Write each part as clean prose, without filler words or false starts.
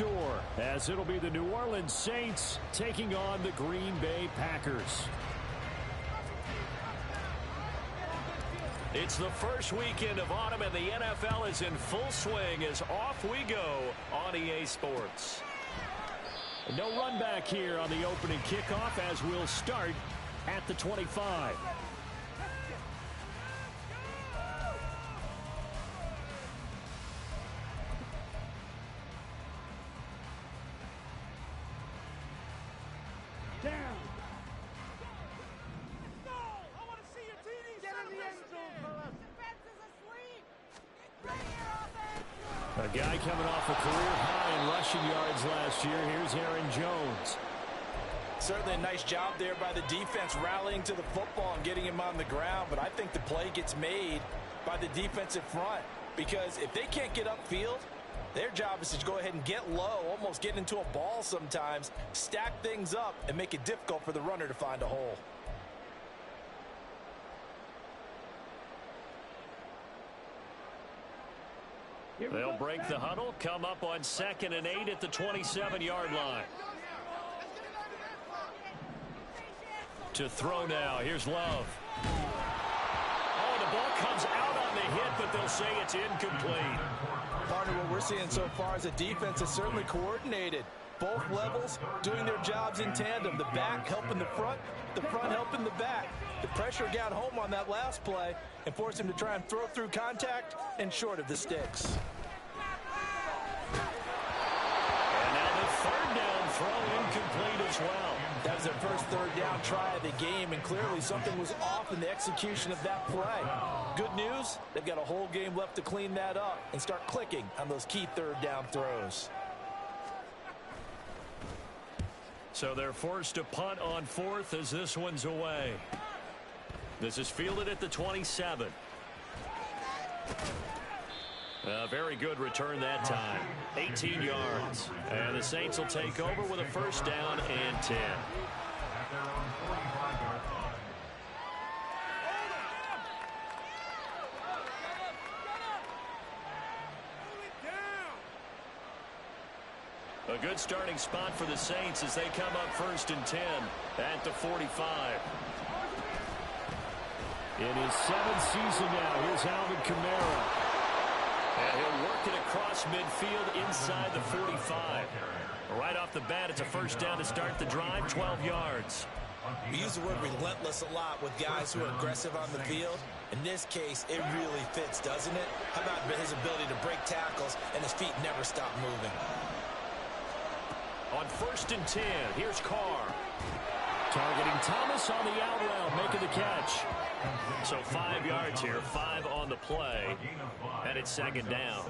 store, as it'll be the New Orleans Saints taking on the Green Bay Packers. It's the first weekend of autumn, and the NFL is in full swing as off we go on EA Sports. No run back here on the opening kickoff, as we'll start at the 25. A guy coming off a career high in rushing yards last year. Here's Aaron Jones. Certainly a nice job there by the defense rallying to the football and getting him on the ground. But I think the play gets made by the defensive front, because if they can't get upfield, their job is to go ahead and get low, almost get into a ball sometimes, stack things up, and make it difficult for the runner to find a hole. They'll break the huddle, come up on 2nd and 8 at the 27-yard line. To throw now, here's Love. Oh, the ball comes out on the hit, but they'll say it's incomplete. Partner, what we're seeing so far is the defense is certainly coordinated. Both levels doing their jobs in tandem. The back helping the front helping the back. The pressure got home on that last play and forced him to try and throw through contact and short of the sticks. And now the 3rd down throw incomplete as well. That was their first 3rd down try of the game, and clearly something was off in the execution of that play. Good news, they've got a whole game left to clean that up and start clicking on those key 3rd down throws. So they're forced to punt on 4th as this one's away. This is fielded at the 27. A very good return that time. 18 yards. And the Saints will take over with a 1st down and 10. A good starting spot for the Saints as they come up 1st and 10 at the 45. In his 7th season now, here's Alvin Kamara. And he'll work it across midfield inside the 45. Right off the bat, it's a 1st down to start the drive, 12 yards. We use the word relentless a lot with guys who are aggressive on the field. In this case, it really fits, doesn't it? How about his ability to break tackles and his feet never stop moving? On 1st and 10, here's Carr. Targeting Thomas on the out route, making the catch. So 5 yards here, 5 on the play, and it's 2nd down.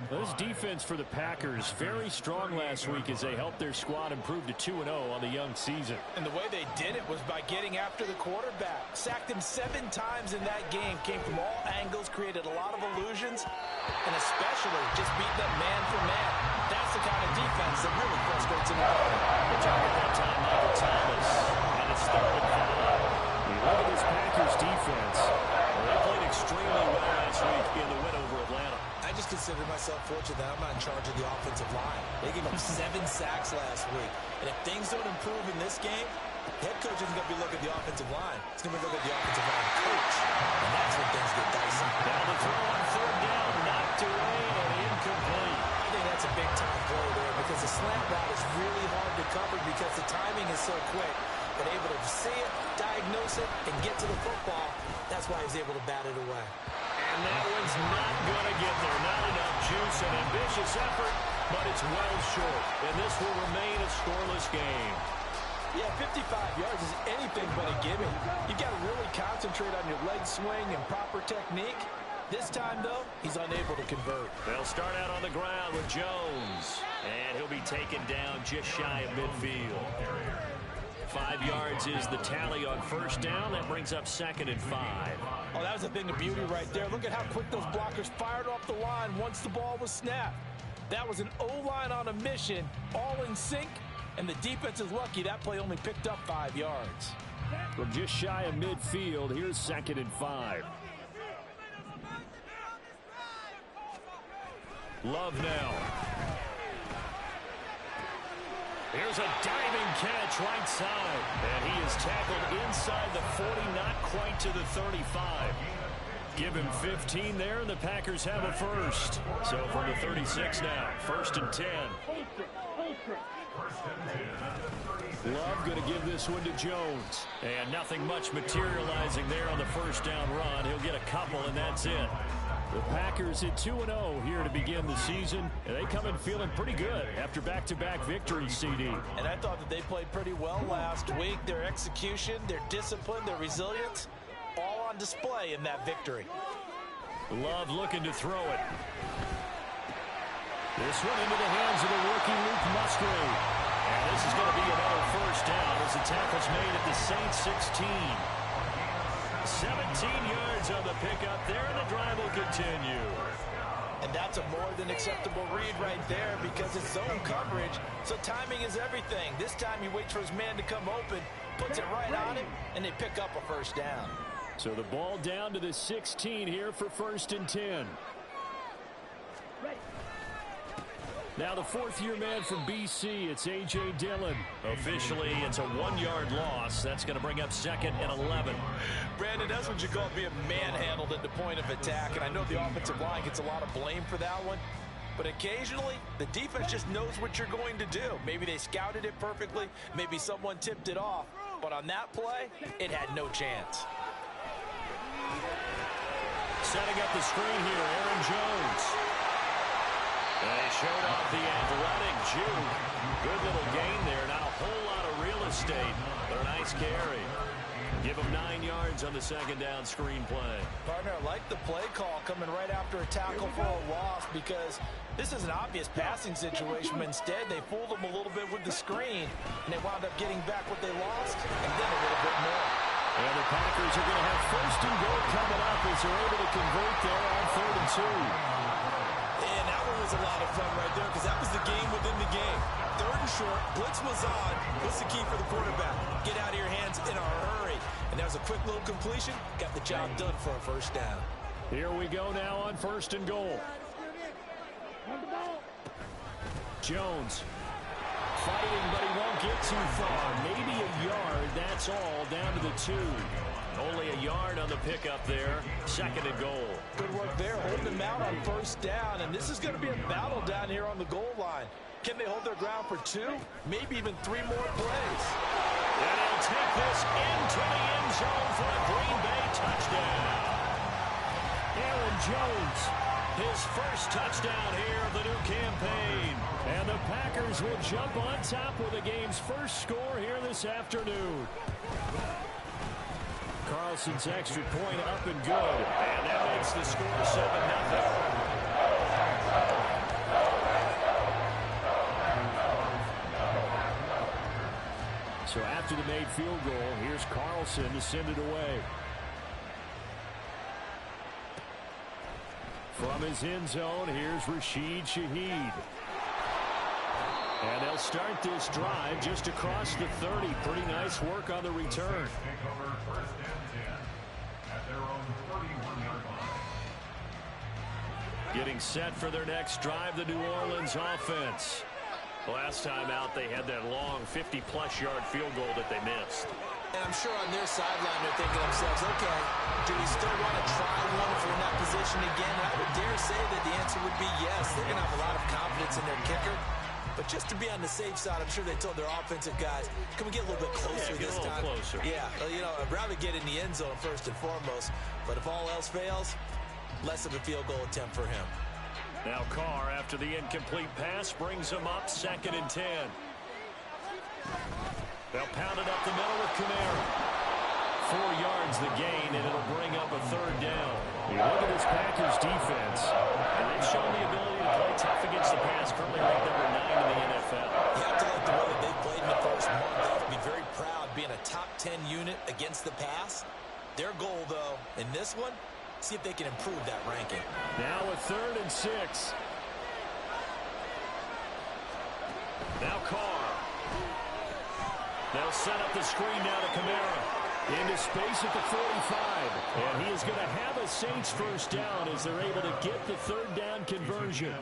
This defense for the Packers, very strong last week as they helped their squad improve to 2-0 on the young season. And the way they did it was by getting after the quarterback. Sacked him 7 times in that game, came from all angles, created a lot of illusions, and especially just beating up man for man. That's the kind of defense that really frustrates an opponent. The target that time, Michael Thomas, and it's 3rd and 5. Look at this Packers defense. They played extremely well last week in the win over Atlanta. I just consider myself fortunate that I'm not in charge of the offensive line. They gave up 7 sacks last week. And if things don't improve in this game, the head coach isn't going to be looking at the offensive line. He's going to be looking at the offensive line coach. And that's when things get dicey. Now the throw on 3rd down, knocked away and incomplete. I think that's a big-time play there because the slant route is really hard to cover because the timing is so quick. But able to see it, diagnose it, and get to the football, that's why he's able to bat it away. And that one's not going to get there. Not enough juice, an ambitious effort, but it's well short. And this will remain a scoreless game. Yeah, 55 yards is anything but a gimme. You've got to really concentrate on your leg swing and proper technique. This time, though, he's unable to convert. They'll start out on the ground with Jones. And he'll be taken down just shy of midfield. 5 yards is the tally on 1st down. That brings up 2nd and 5. Oh, that was a thing of beauty right there. Look at how quick those blockers fired off the line once the ball was snapped. That was an O-line on a mission, all in sync, and the defense is lucky that play only picked up 5 yards. From just shy of midfield, here's 2nd and 5. Love now. Here's a diving catch right side. And he is tackled inside the 40, not quite to the 35. Give him 15 there, and the Packers have a first. So from the 36 now, 1st and 10. Love going to give this one to Jones. And nothing much materializing there on the first down run. He'll get a couple, and that's it. The Packers at 2-0 here to begin the season, and they come in feeling pretty good after back-to-back victories, CD. And I thought that they played pretty well last week. Their execution, their discipline, their resilience, all on display in that victory. Love looking to throw it. This one into the hands of the rookie Luke Musgrave. And this is going to be another first down as the tackle's made at the Saints 16. 17 yards on the pickup there, and the drive will continue. And that's a more than acceptable read right there because it's zone coverage, so timing is everything. This time he waits for his man to come open, puts it right on him, and they pick up a first down. So the ball down to the 16 here for 1st and 10. Now the 4th-year man from BC, it's A.J. Dillon. Officially, it's a 1-yard loss. That's going to bring up 2nd and 11. Brandon, that's what you call being manhandled at the point of attack, and I know the offensive line gets a lot of blame for that one, but occasionally the defense just knows what you're going to do. Maybe they scouted it perfectly, maybe someone tipped it off, but on that play, it had no chance. Setting up the screen here, Aaron Jones. They showed off the athletic juke. Good little gain there. Not a whole lot of real estate, but a nice carry. Give him 9 yards on the 2nd down screen play. Partner, I like the play call coming right after a tackle for a loss because this is an obvious passing situation. But instead, they fooled them a little bit with the screen, and they wound up getting back what they lost and then a little bit more. And the Packers are going to have 1st and goal coming up as they're able to convert there on 3rd and 2. And that one was a lot of fun right there because that was the game within the game. 3rd and short, blitz was on. What's the key for the quarterback? Get out of your hands in a hurry. And that was a quick little completion. Got the job done for a first down. Here we go now on 1st and goal. Jones fighting, but he won't get too far. Maybe a yard, that's all, down to the 2. Only a yard on the pickup there. 2nd and goal. Good work there, holding them out on 1st down. And this is going to be a battle down here on the goal line. Can they hold their ground for 2? Maybe even 3 more plays. And he'll take this into the end zone for a Green Bay touchdown. Aaron Jones, his first touchdown here of the new campaign. And the Packers will jump on top with the game's first score here this afternoon. Carlson's extra point up and good. And that makes the score 7-0. So after the made field goal, here's Carlson to send it away. From his end zone, here's Rashid Shaheed. And they'll start this drive just across the 30. Pretty nice work on the return. Getting set for their next drive, the New Orleans offense. Last time out, they had that long 50-plus yard field goal that they missed. And I'm sure on their sideline they're thinking to themselves, okay, do we still want to try one if we're in that position again? And I would dare say that the answer would be yes. They're going to have a lot of confidence in their kicker. But just to be on the safe side, I'm sure they told their offensive guys, can we get a little bit closer this time? Closer. Yeah, you know, I'd rather get in the end zone first and foremost. But if all else fails, less of a field goal attempt for him. Now Carr, after the incomplete pass, brings him up 2nd and 10. They'll pound it up the middle with Kamara. 4 yards the gain, and it'll bring up a 3rd down. You look at this Packers defense, and they've shown the ability to play tough against the pass, currently ranked number 9 in the NFL. You have to like the way that they played in the first month. They have to be very proud being a top 10 unit against the pass. Their goal, though, in this one, see if they can improve that ranking. Now a 3rd and 6. Now Carr. They'll set up the screen now to Kamara. Into space at the 45. And he is going to have a Saints first down as they're able to get the third down conversion.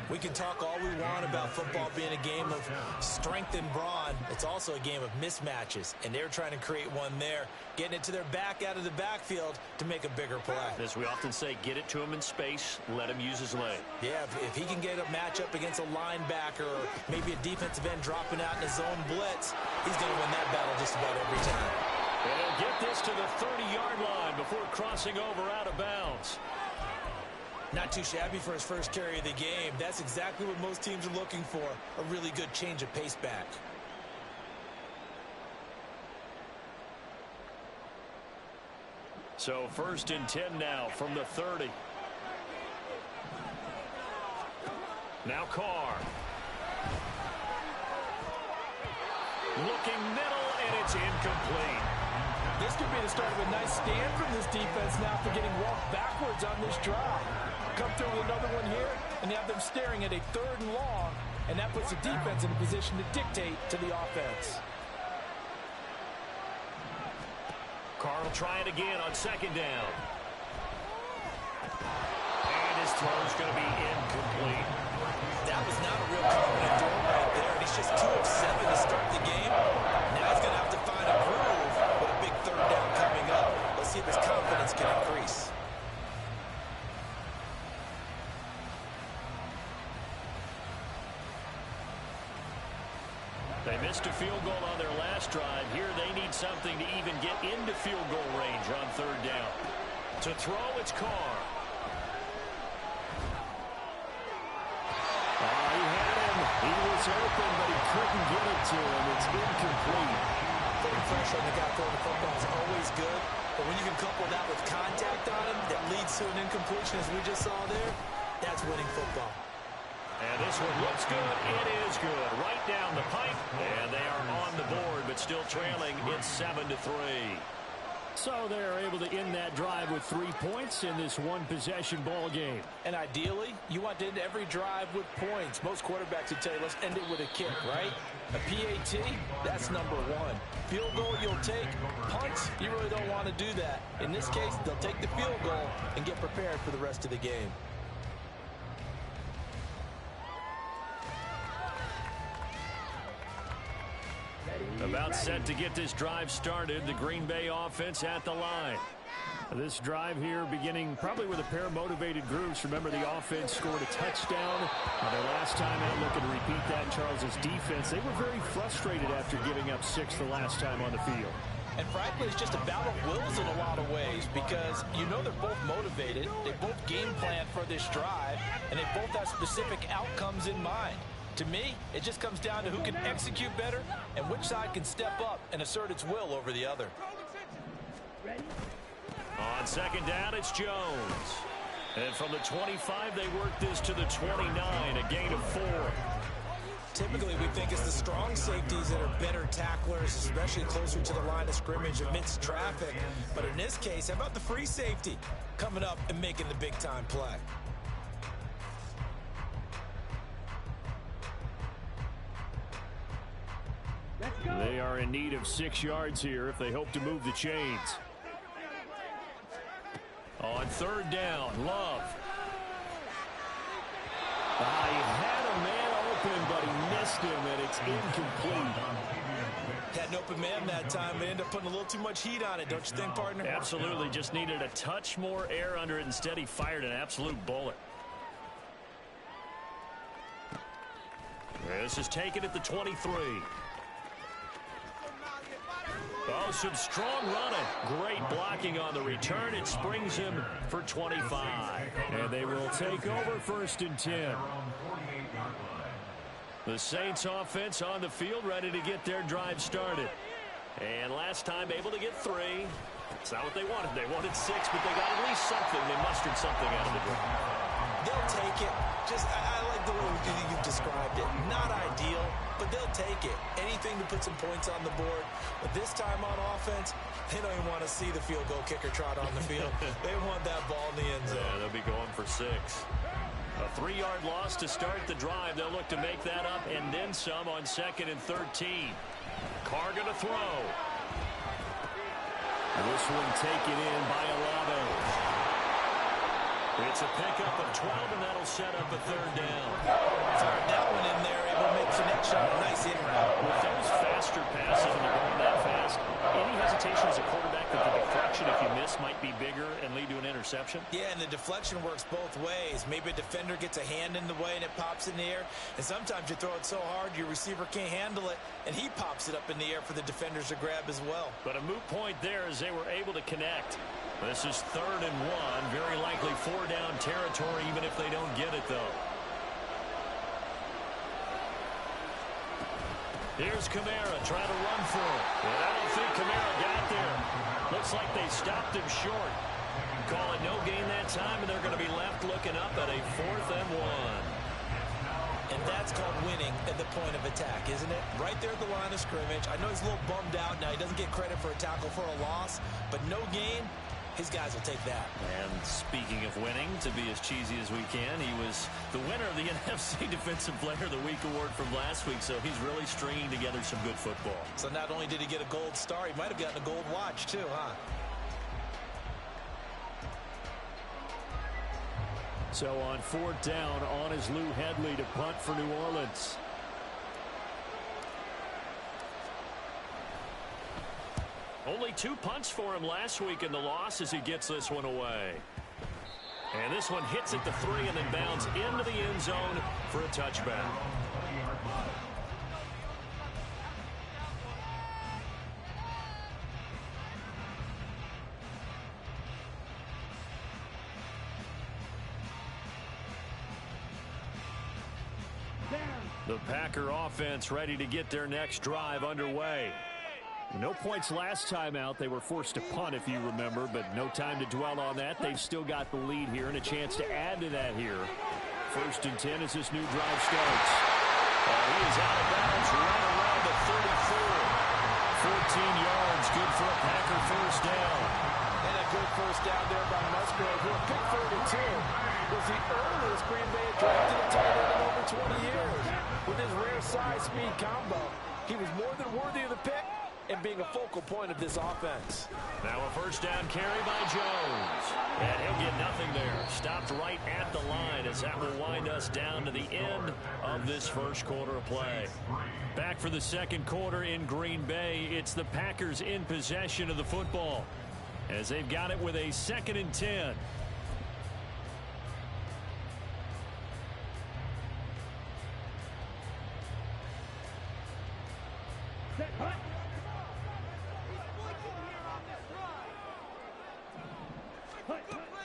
We can talk all we want about football being a game of strength and brawn. It's also a game of mismatches, and they're trying to create one there, getting it to their back out of the backfield to make a bigger play. As we often say, get it to him in space, let him use his leg. Yeah, if he can get a matchup against a linebacker or maybe a defensive end dropping out in a zone blitz, he's going to win that battle just about every time. And he'll get this to the 30-yard line before crossing over out of bounds. Not too shabby for his first carry of the game. That's exactly what most teams are looking for, a really good change of pace back. So 1st and 10 now from the 30. Now Carr. Looking middle, and it's incomplete. This could be the start of a nice stand from this defense now for getting walked backwards on this drive. Come through with another one here, and you have them staring at a 3rd and long, and that puts the defense in a position to dictate to the offense. Carr will try it again on 2nd down. And his throw's going to be incomplete. That was not a real confident throw right there, and he's just 2 of 7 to start the game. Now he's going to have to find a groove with a big 3rd down coming up. Let's see if his confidence can increase. They missed a field goal on their last drive. Here they need something to even get into field goal range on 3rd down. To throw, it's Carr. He had him. He was open, but he couldn't get it to him. It's incomplete. Putting pressure on the guy throwing the football is always good, but when you can couple that with contact on him that leads to an incompletion, as we just saw there, that's winning football. And this one looks good. It is good. Right down the pipe. And they are on the board, but still trailing. It's 7-3. So they're able to end that drive with 3 points in this one-possession ball game. And ideally, you want to end every drive with points. Most quarterbacks would tell you, let's end it with a kick, right? A PAT, that's number 1. Field goal you'll take. Punts, you really don't want to do that. In this case, they'll take the field goal and get prepared for the rest of the game. About set to get this drive started. The Green Bay offense at the line. This drive here beginning probably with a pair of motivated groups. Remember, the offense scored a touchdown their last time out. Looking to repeat that. Charles's defense, they were very frustrated after giving up 6 the last time on the field. And frankly, it's just a battle of wills in a lot of ways because you know they're both motivated. They both game plan for this drive, and they both have specific outcomes in mind. To me, it just comes down to who can execute better and which side can step up and assert its will over the other. On 2nd down, it's Jones. And from the 25, they work this to the 29, a gain of 4. Typically, we think it's the strong safeties that are better tacklers, especially closer to the line of scrimmage amidst traffic. But in this case, how about the free safety coming up and making the big-time play? They are in need of 6 yards here if they hope to move the chains. On 3rd down, Love. He had a man open, but he missed him, and it's incomplete. Had an open man that time, but ended up putting a little too much heat on it, don't you think, partner? Absolutely. Just needed a touch more air under it. Instead, he fired an absolute bullet. This is taken at the 23. Oh, some strong running. Great blocking on the return. It springs him for 25. And they will take over 1st and 10. The Saints offense on the field, ready to get their drive started. And last time able to get 3. It's not what they wanted. They wanted 6, but they got at least something. They mustered something out of the drive. They'll take it. I like the way you've described it. Not ideal, but they'll take it. Anything to put some points on the board. But this time on offense, they don't even want to see the field goal kicker trot on the field. They want that ball in the end zone. Yeah, they'll be going for 6. A 3-yard loss to start the drive. They'll look to make that up and then some on 2nd and 13. Carr going to throw. This one taken in by Olave. It's a pickup of 12, and that'll set up a third down. Fired that one in there, able to make the next shot a nice in route. With those faster passes and they're going that fast, any hesitation as a quarterback that the deflection, if you miss, might be bigger and lead to an interception? Yeah, and the deflection works both ways. Maybe a defender gets a hand in the way and it pops in the air. And sometimes you throw it so hard your receiver can't handle it, and he pops it up in the air for the defenders to grab as well. But a moot point there as they were able to connect. This is 3rd and 1. Very likely 4-down territory, even if they don't get it, though. Here's Kamara trying to run for it. And I don't think Kamara got there. Looks like they stopped him short. Call it no gain that time, and they're going to be left looking up at a 4th and 1. And that's called winning at the point of attack, isn't it? Right there at the line of scrimmage. I know he's a little bummed out now. He doesn't get credit for a tackle for a loss, but no gain. His guys will take that. And speaking of winning, to be as cheesy as we can, he was the winner of the NFC Defensive Player of the Week award from last week, so he's really stringing together some good football. So not only did he get a gold star, he might have gotten a gold watch too, huh? So on 4th down, on is Lou Hedley to punt for New Orleans. Only 2 punts for him last week in the loss as he gets this one away. And this one hits at the 3 and then bounds into the end zone for a touchback. The Packer offense ready to get their next drive underway. No points last time out. They were forced to punt, if you remember, but no time to dwell on that. They've still got the lead here and a chance to add to that here. 1st and 10 as this new drive starts. He is out of bounds right around the 34. 14 yards, good for a Packer 1st down. And a good 1st down there by Musgrave, who picked 32 was the earliest Green Bay had drafted a tight end in over 20 years. With his rare size-speed combo, he was more than worthy of the pick and being a focal point of this offense. Now a 1st down carry by Jones. And he'll get nothing there. Stopped right at the line as that will wind us down to the end of this 1st quarter of play. Back for the 2nd quarter in Green Bay. It's the Packers in possession of the football as they've got it with a 2nd and 10.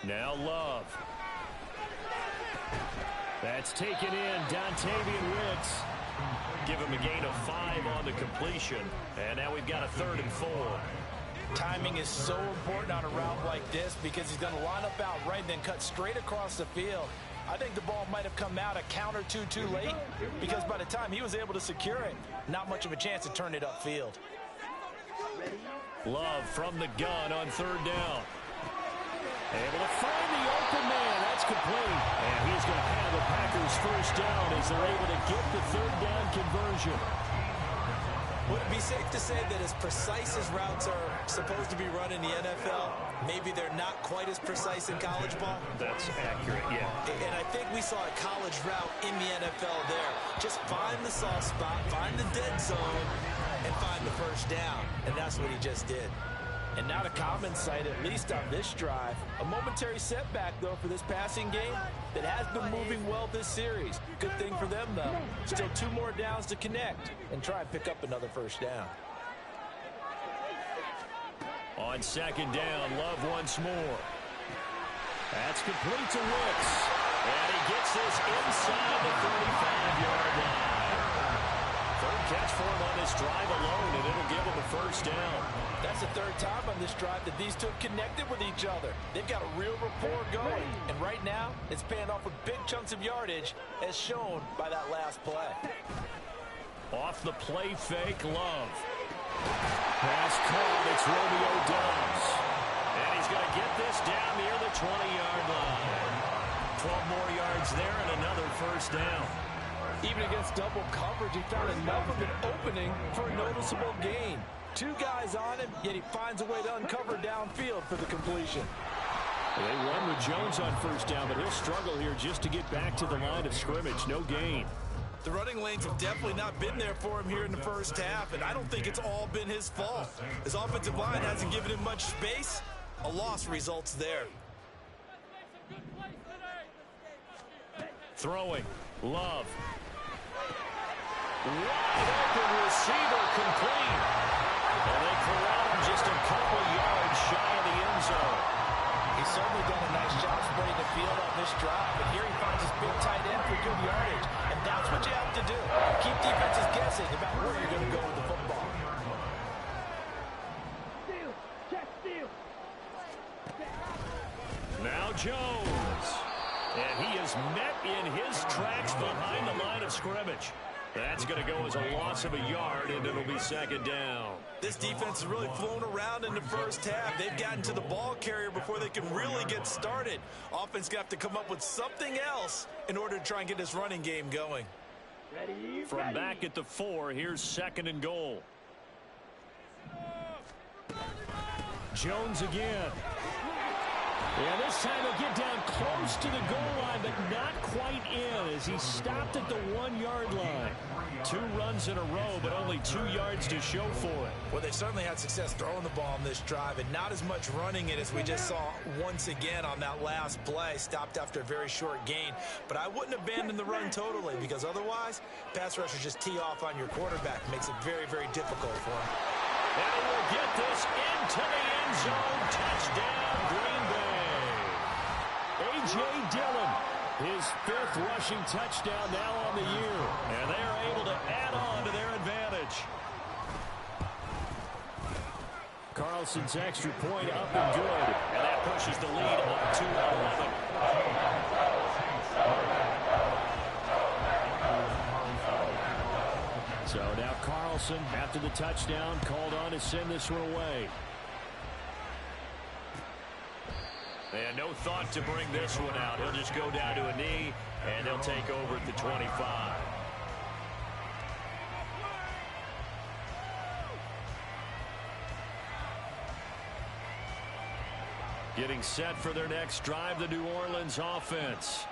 Now Love. That's taken in. Dontavian Wicks. Give him a gain of 5 on the completion. And now we've got a 3rd and 4. Timing is so important on a route like this because he's going to line up out right and then cut straight across the field. I think the ball might have come out a count or two too late because by the time he was able to secure it, not much of a chance to turn it upfield. Love from the gun on 3rd down. Able to find the open man. That's complete. And he's going to have the Packers 1st down as they're able to get the 3rd down conversion. Would it be safe to say that as precise as routes are supposed to be run in the NFL, maybe they're not quite as precise in college ball? That's accurate, yeah. And I think we saw a college route in the NFL there. Just find the soft spot, find the dead zone, and find the 1st down. And that's what he just did. And not a common sight, at least on this drive. A momentary setback, though, for this passing game that has been moving well this series. Good thing for them, though. Still 2 more downs to connect and try and pick up another 1st down. On 2nd down, Love once more. That's complete to Wicks. And he gets this inside the 35-yard line. 3rd catch for him on this drive alone, and it'll give him a 1st down. That's the 3rd time on this drive that these two have connected with each other. They've got a real rapport going. And right now, it's paying off with big chunks of yardage, as shown by that last play. Off the play fake, Love. Pass caught, it's Romeo Doubs. And he's going to get this down near the 20-yard line. 12 more yards there and another 1st down. Even against double coverage, he found enough of an opening for a noticeable gain. Two guys on him, yet he finds a way to uncover downfield for the completion. They run with Jones on first down, but he'll struggle here just to get back to the line of scrimmage. No gain. The running lanes have definitely not been there for him here in the first half, and I don't think it's all been his fault. His offensive line hasn't given him much space. A loss results there. Throwing. Love. Wide open receiver complete. And they corral him just a couple yards shy of the end zone. He's certainly done a nice job spreading the field on this drive, but here he finds his big tight end for good yardage. And that's what you have to do. Keep defenses guessing about where you're going to go with the football. Now Jones. And he is met in his tracks behind the line of scrimmage. That's going to go as a loss of a yard, and it'll be second down. This defense has really flown around in the first half. They've gotten to the ball carrier before they can really get started. Offense got to come up with something else in order to try and get this running game going. From back at the 4, here's second and goal. Jones again. And this time he'll get down close to the goal line, but not quite in as he stopped at the 1-yard line. 2 runs in a row, but only 2 yards to show for it. Well, they certainly had success throwing the ball on this drive, and not as much running it as we just saw once again on that last play. Stopped after a very short gain. But I wouldn't abandon the run totally, because otherwise, pass rushers just tee off on your quarterback. It makes it very, very difficult for him. And we'll get this into the end zone. Touchdown, Green Bay. A.J. Dillon, his 5th rushing touchdown now on the year. And they are able to add on to their advantage. Carlson's extra point up and good. And that pushes the lead up to 11. So now Carlson, after the touchdown, called on to send this one away. And no thought to bring this one out. He'll just go down to a knee, and they'll take over at the 25. Getting set for their next drive, the New Orleans offense.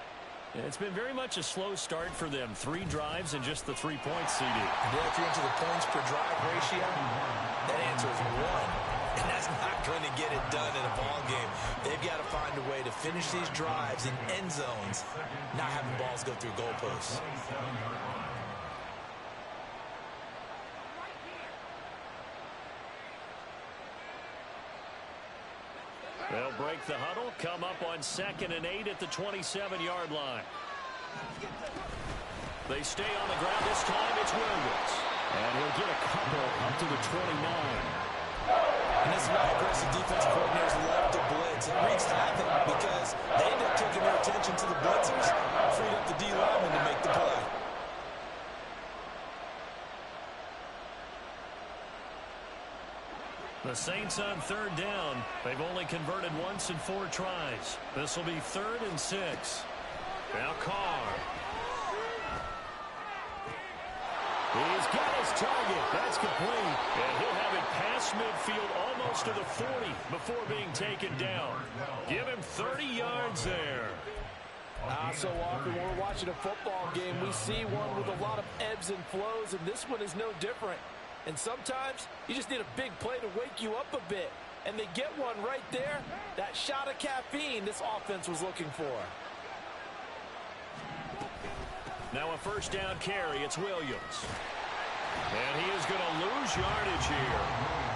It's been very much a slow start for them. 3 drives and just the 3 points, CD. Well, if you're into the points per drive ratio, that answer is 1. And that's not going to get it done in a ball game. They've got to find a way to finish these drives in end zones, not having balls go through goalposts. They'll break the huddle, come up on 2nd and 8 at the 27-yard line. They stay on the ground this time. It's Williams. And he'll get a couple up to the 29. And this is why aggressive defensive coordinators love to blitz. It wreaks havoc because they end up taking their attention to the blitzers, freed up the D lineman to make the play. The Saints on 3rd down. They've only converted once in 4 tries. This will be 3rd and 6. Now Carr. He's got his target. That's complete. And he'll have it past midfield almost to the 40 before being taken down. Give him 30 yards there. So often when we're watching a football game, we see one with a lot of ebbs and flows, and this one is no different. And sometimes you just need a big play to wake you up a bit. And they get one right there. That shot of caffeine this offense was looking for. Now a 1st down carry. It's Williams. And he is going to lose yardage here.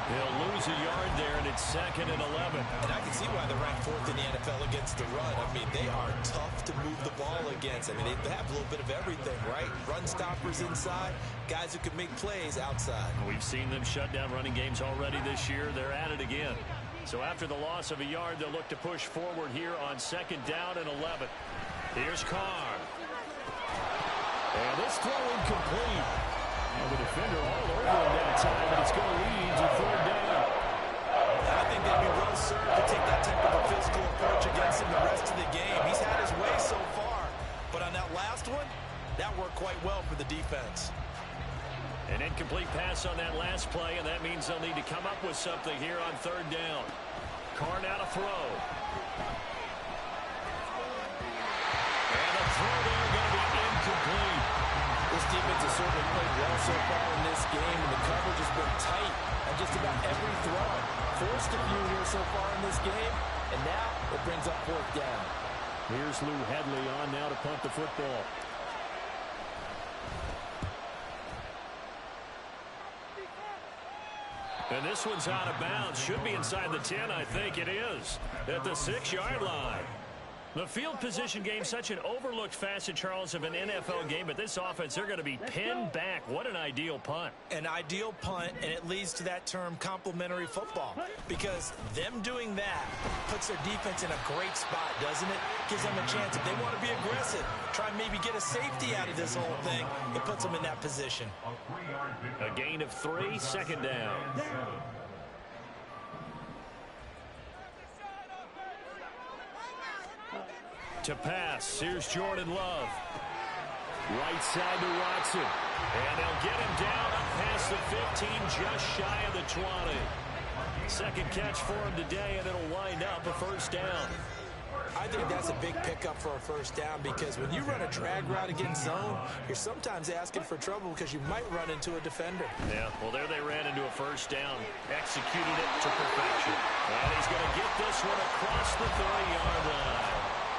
He'll lose a yard there, and it's 2nd and 11. And I can see why they're ranked 4th in the NFL against the run. I mean, they are tough to move the ball against. I mean, they have a little bit of everything, right? Run stoppers inside, guys who can make plays outside. We've seen them shut down running games already this year. They're at it again. So after the loss of a yard, they'll look to push forward here on 2nd down and 11. Here's Carr. And this throw incomplete. The defender all over him that time, but it's going to lead to 3rd down. I think they'd be well served to take that type of a physical approach against him the rest of the game. He's had his way so far, but on that last one, that worked quite well for the defense. An incomplete pass on that last play, and that means they'll need to come up with something here on third down. Carr now to throw. And the throw there going to be incomplete. This defense has certainly played well so far in this game, and the coverage has been tight on just about every throw. Forced a few here so far in this game, and now it brings up fourth down. Here's Lou Hedley on now to punt the football. And this one's out of bounds. Should be inside the 10, I think it is. At the 6-yard line. The field position game, such an overlooked facet, Charles, of an NFL game. But this offense, they're going to be pinned back. What an ideal punt. An ideal punt, and it leads to that term complementary football. Because them doing that puts their defense in a great spot, doesn't it? Gives them a chance. If they want to be aggressive, try and maybe get a safety out of this whole thing, it puts them in that position. A gain of 3, second down. To pass, here's Jordan Love. Right side to Watson. And they'll get him down up past the 15, just shy of the 20. Second catch for him today, and it'll wind up a first down. I think that's a big pickup for a first down, because when you run a drag route against zone, you're sometimes asking for trouble because you might run into a defender. Yeah, well, there they ran into a first down. Executed it to perfection. And he's going to get this one across the 30-yard line.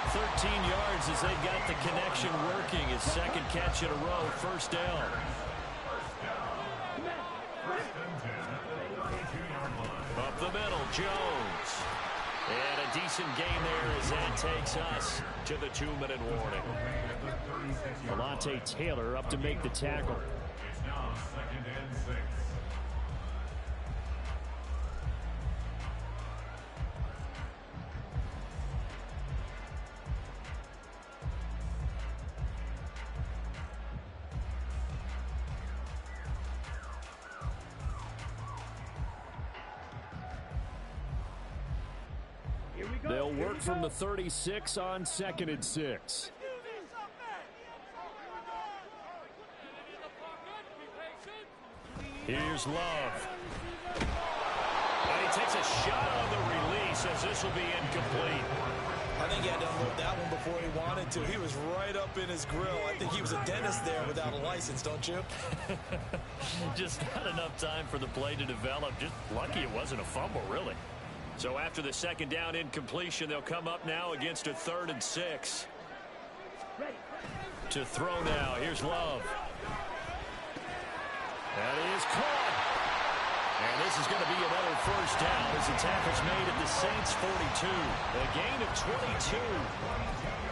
13 yards as they got the connection working. His second catch in a row, first down. Up the middle, Jones. And a decent gain there as that takes us to the 2-minute warning. Alontae Taylor up to make the tackle. It's now 2nd and 6. They'll work from the 36 on 2nd and 6. Here's Love. And he takes a shot on the release as this will be incomplete. I think he had to unload that one before he wanted to. He was right up in his grill. I think he was a dentist there without a license, don't you? Just not enough time for the play to develop. Just lucky it wasn't a fumble, really. So after the second down incompletion, they'll come up now against a 3rd and 6. To throw now. Here's Love. That is caught. And this is going to be another first down as the tackle's made at the Saints 42. A gain of 22.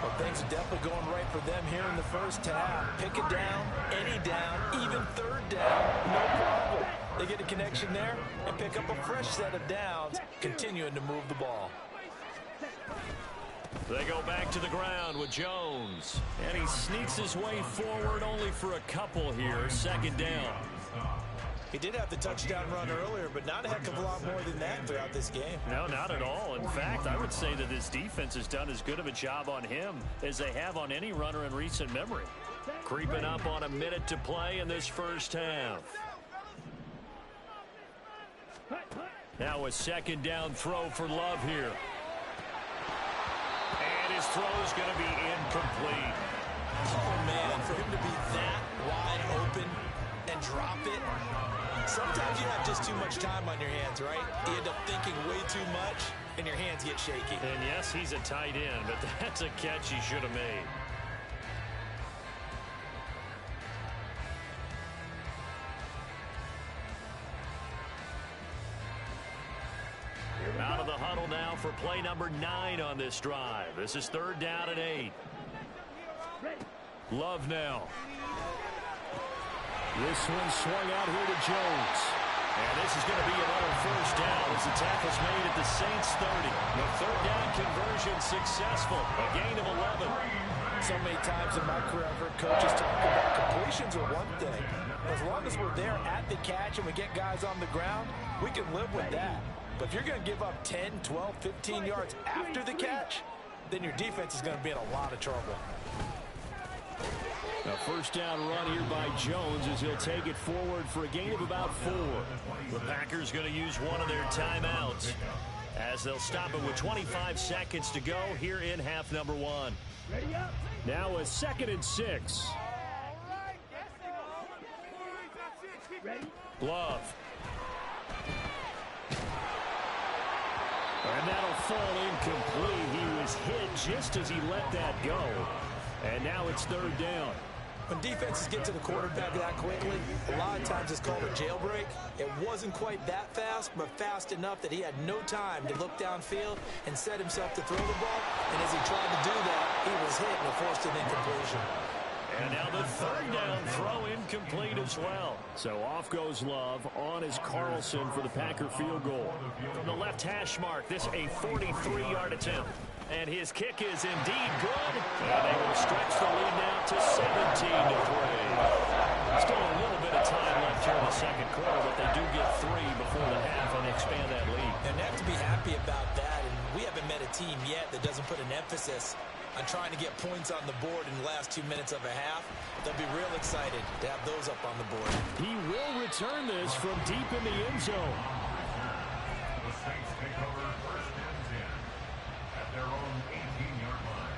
Well, things are definitely going right for them here in the first half. Pick it down, any down, even third down, no problem. They get a connection there and pick up a fresh set of downs, continuing to move the ball. They go back to the ground with Jones. And he sneaks his way forward only for a couple here. Second down. He did have the touchdown run earlier, but not a heck of a lot more than that throughout this game. No, not at all. In fact, I would say that this defense has done as good of a job on him as they have on any runner in recent memory. Creeping up on a minute to play in this first half. Now a second down throw for Love here. And his throw is going to be incomplete. Oh, man, for him to be that wide open and drop it. Sometimes you have just too much time on your hands, right? You end up thinking way too much, and your hands get shaky. And yes, he's a tight end, but that's a catch he should have made. Out of the huddle now for play number 9 on this drive. This is 3rd down and 8. Love now. This one swung out here to Jones. And this is going to be another first down as the tackle's made at the Saints 30. The 3rd down conversion successful. A gain of 11. So many times in my career, I've heard coaches talk about completions are one thing. As long as we're there at the catch and we get guys on the ground, we can live with that. But if you're going to give up 10, 12, 15 yards after the catch, then your defense is going to be in a lot of trouble. A first down run here by Jones as he'll take it forward for a gain of about 4. The Packers going to use one of their timeouts as they'll stop it with 25 seconds to go here in half number 1. Now a 2nd and 6. Love. And that'll fall incomplete. He was hit just as he let that go. And now it's 3rd down. When defenses get to the quarterback that quickly, a lot of times it's called a jailbreak. It wasn't quite that fast, but fast enough that he had no time to look downfield and set himself to throw the ball. And as he tried to do that, he was hit and forced an incompletion. And now the 3rd down throw incomplete as well. So off goes Love. On is Carlson for the Packer field goal. From the left hash mark, this a 43-yard attempt. And his kick is indeed good. And they will stretch the lead now to 17-3. Still a little bit of time left here in the 2nd quarter, but they do get 3 before the half and expand that lead. And they have to be happy about that. And we haven't met a team yet that doesn't put an emphasis on trying to get points on the board in the last 2 minutes of a half. They'll be real excited to have those up on the board. He will return this from deep in the end zone. The Saints take over 1st and 10 at their own 18-yard line.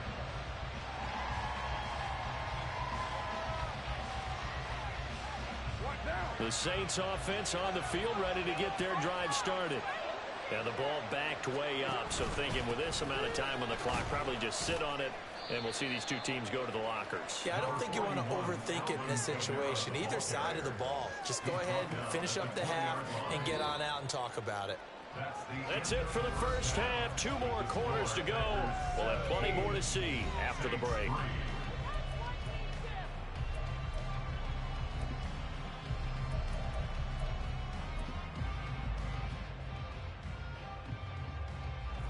The Saints offense on the field ready to get their drive started. And the ball backed way up, so thinking with this amount of time on the clock, probably just sit on it, and we'll see these two teams go to the lockers. Yeah, I don't think you want to overthink it in this situation. Either side of the ball. Just go ahead and finish up the half and get on out and talk about it. That's it for the first half. 2 more quarters to go. We'll have plenty more to see after the break.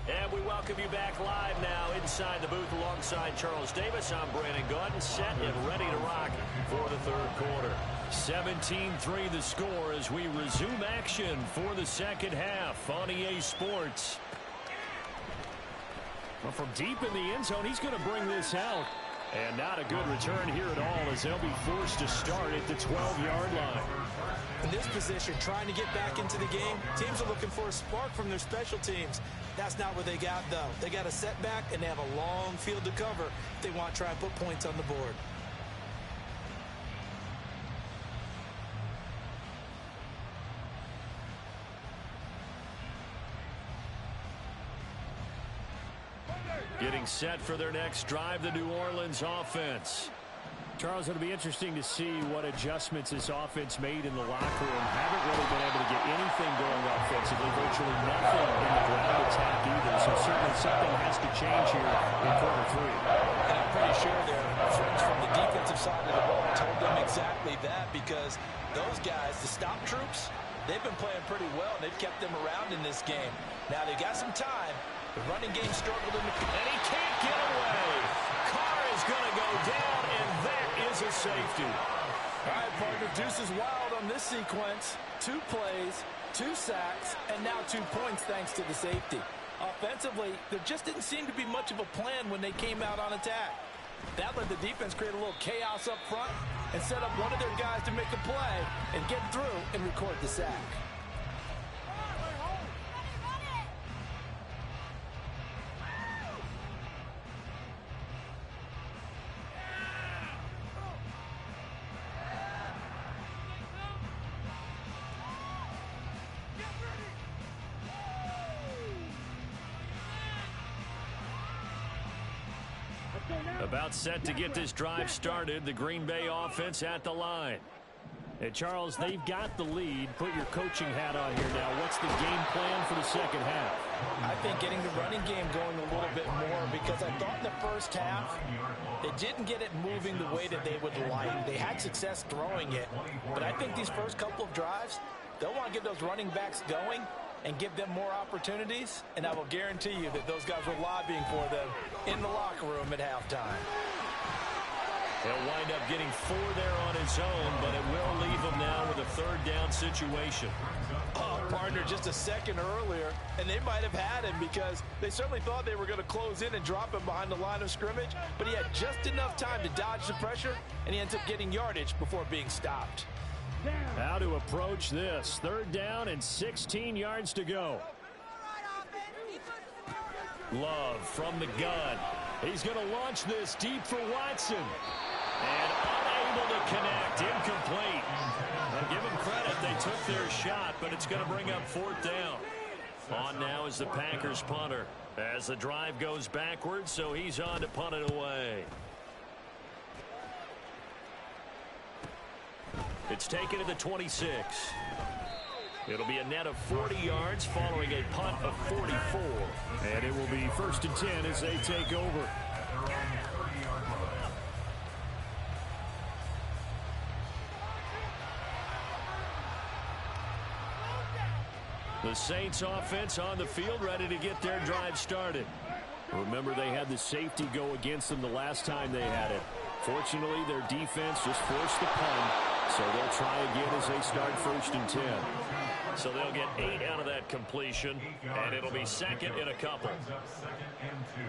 And we welcome you back live now inside the booth alongside Charles Davis. I'm Brandon Gaudin, set and ready to rock for the 3rd quarter. 17-3 the score as we resume action for the 2nd half on EA Sports. Well, from deep in the end zone, he's going to bring this out. And not a good return here at all as they'll be forced to start at the 12-yard line. In this position, trying to get back into the game, teams are looking for a spark from their special teams. That's not what they got, though. They got a setback, and they have a long field to cover if they want to try and put points on the board. Getting set for their next drive, the New Orleans offense. Charles, it'll be interesting to see what adjustments this offense made in the locker room. Haven't really been able to get anything going offensively, virtually nothing in the ground attack either. So certainly something has to change here in quarter 3. And I'm pretty sure their friends from the defensive side of the ball told them exactly that, because those guys, the stop troops, they've been playing pretty well, and they've kept them around in this game. Now they've got some time. The running game struggled in the... And he can't get away. Carr is going to go down, and that is a safety. All right, partner, deuce is wild on this sequence. 2 plays, 2 sacks, and now 2 points thanks to the safety. Offensively, there just didn't seem to be much of a plan when they came out on attack. That let the defense create a little chaos up front and set up one of their guys to make a play and get through and record the sack. About set to get this drive started. The Green Bay offense at the line. Hey, Charles, they've got the lead. Put your coaching hat on here now. What's the game plan for the 2nd half? I think getting the running game going a little bit more, because I thought in the first half they didn't get it moving the way that they would like. They had success throwing it, but I think these first couple of drives, they'll want to get those running backs going and give them more opportunities, and I will guarantee you that those guys were lobbying for them in the locker room at halftime. He'll wind up getting 4 there on his own, but it will leave him now with a 3rd down situation. Oh, partner, just a second earlier, and they might have had him because they certainly thought they were going to close in and drop him behind the line of scrimmage, but he had just enough time to dodge the pressure, and he ends up getting yardage before being stopped. How to approach this. 3rd down and 16 yards to go. Love from the gun. He's going to launch this deep for Watson. And unable to connect. Incomplete. I'll give them credit. They took their shot, but it's going to bring up 4th down. On now is the Packers punter. As the drive goes backwards, so he's on to punt it away. It's taken to the 26. It'll be a net of 40 yards following a punt of 44. And it will be 1st and 10 as they take over. The Saints offense on the field, ready to get their drive started. Remember, they had the safety go against them the last time they had it. Fortunately, their defense just forced the punt, so they'll try again as they start 1st and 10. So they'll get 8 out of that completion, and it'll be 2nd and a couple. 2nd and 2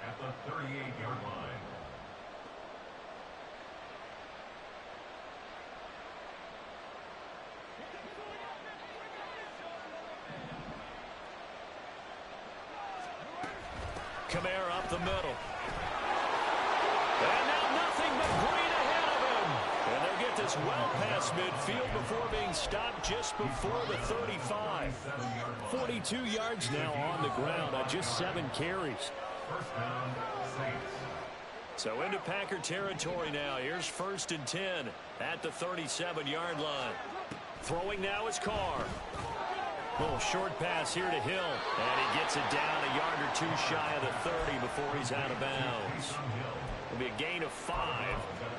at the 38-yard line. Kamara up the middle. And now nothing but green ahead of him. And they'll get this well past midfield before being stopped just before the 35. 42 yards now on the ground on just 7 carries. 1st down, Saints. So into Packer territory now. Here's 1st and 10 at the 37-yard line. Throwing now is Carr. Little short pass here to Hill. And he gets it down a yard or 2 shy of the 30 before he's out of bounds. It'll be a gain of 5,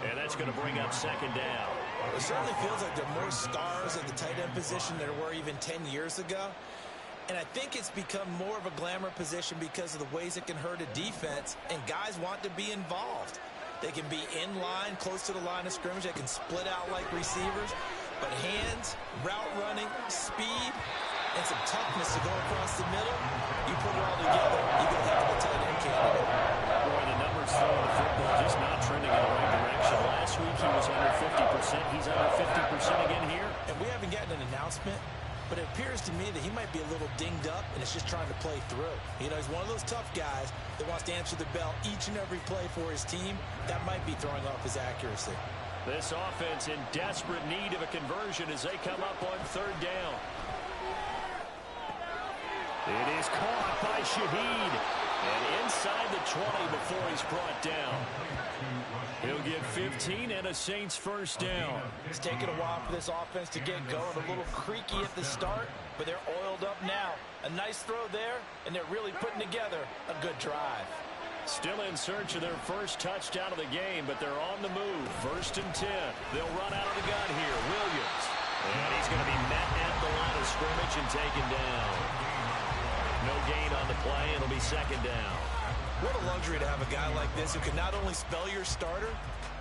and that's going to bring up 2nd down. It certainly feels like there are more stars at the tight end position than there were even 10 years ago. And I think it's become more of a glamour position because of the ways it can hurt a defense, and guys want to be involved. They can be in line, close to the line of scrimmage. They can split out like receivers. But hands, route running, speed, and some toughness to go across the middle, you put it all together, you get a heck of a tight end candidate. Boy, the numbers throwing the football just not trending in the right direction. Last week he was under 50%. He's under 50% again here. And we haven't gotten an announcement, but it appears to me that he might be a little dinged up and is just trying to play through. You know, he's one of those tough guys that wants to answer the bell each and every play for his team. That might be throwing off his accuracy. This offense in desperate need of a conversion as they come up on 3rd down. It is caught by Shaheed. And inside the 20 before he's brought down. He'll get 15 and a Saints 1st down. It's taken a while for this offense to get going. A little creaky at the start, but they're oiled up now. A nice throw there, and they're really putting together a good drive. Still in search of their first touchdown of the game, but they're on the move. 1st and 10. They'll run out of the gun here. Williams. And he's going to be met at the line of scrimmage and taken down. No gain on the play. It'll be 2nd down. What a luxury to have a guy like this who can not only spell your starter,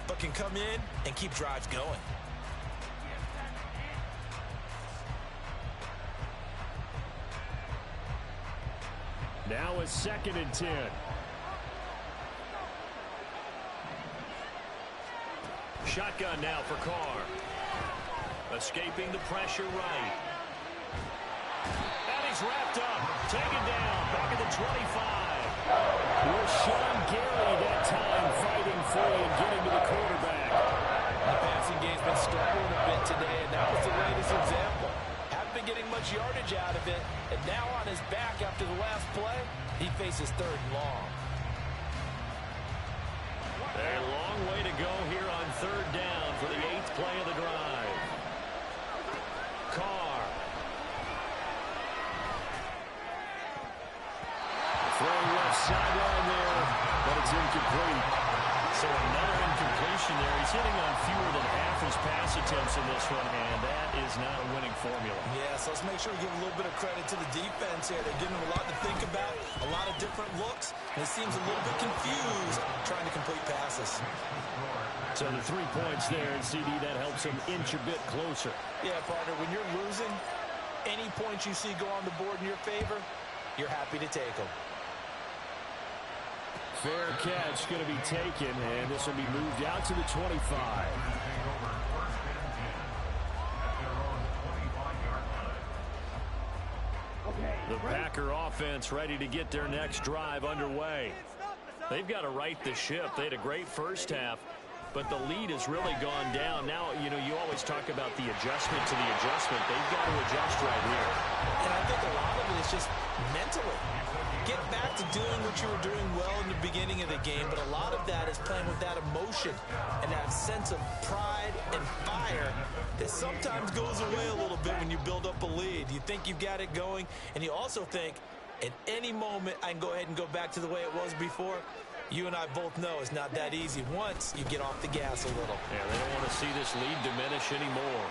but can come in and keep drives going. Now a 2nd and 10. Shotgun now for Carr. Escaping the pressure right. And he's wrapped up. Taken down. Back at the 25. Rashawn Gary that time fighting free and getting to the quarterback. The passing game's been struggling a bit today, and that was the latest example. Haven't been getting much yardage out of it, and now on his back after the last play, he faces 3rd and long. A long way to go here on 3rd down for the 8th play of the drive. Carr. Throwing left sideline there, but it's incomplete. So another incompletion there. He's hitting on fewer than half his pass attempts in this one, and that is not a winning formula. Yeah, so let's make sure we give a little bit of credit to the defense here. They're giving him a lot to think about, a lot of different looks, and he seems a little bit confused trying to complete passes. So the 3 points there, and CD, that helps him inch a bit closer. Yeah, partner, when you're losing, Any points you see go on the board in your favor, you're happy to take them. Fair catch going to be taken, and this will be moved out to the 25. The Packer offense ready to get their next drive underway. They've got to right the ship. They had a great first half, but the lead has really gone down. Now, you always talk about the adjustment to the adjustment. They've got to adjust right here. And I think a lot of it is just mentally. Get back to doing what you were doing well in the beginning of the game, but a lot of that is playing with that emotion and that sense of pride and fire that sometimes goes away a little bit when you build up a lead. You think you've got it going, and you also think at any moment I can go ahead and go back to the way it was before. You and I both know it's not that easy once you get off the gas a little. Yeah, they don't want to see this lead diminish anymore.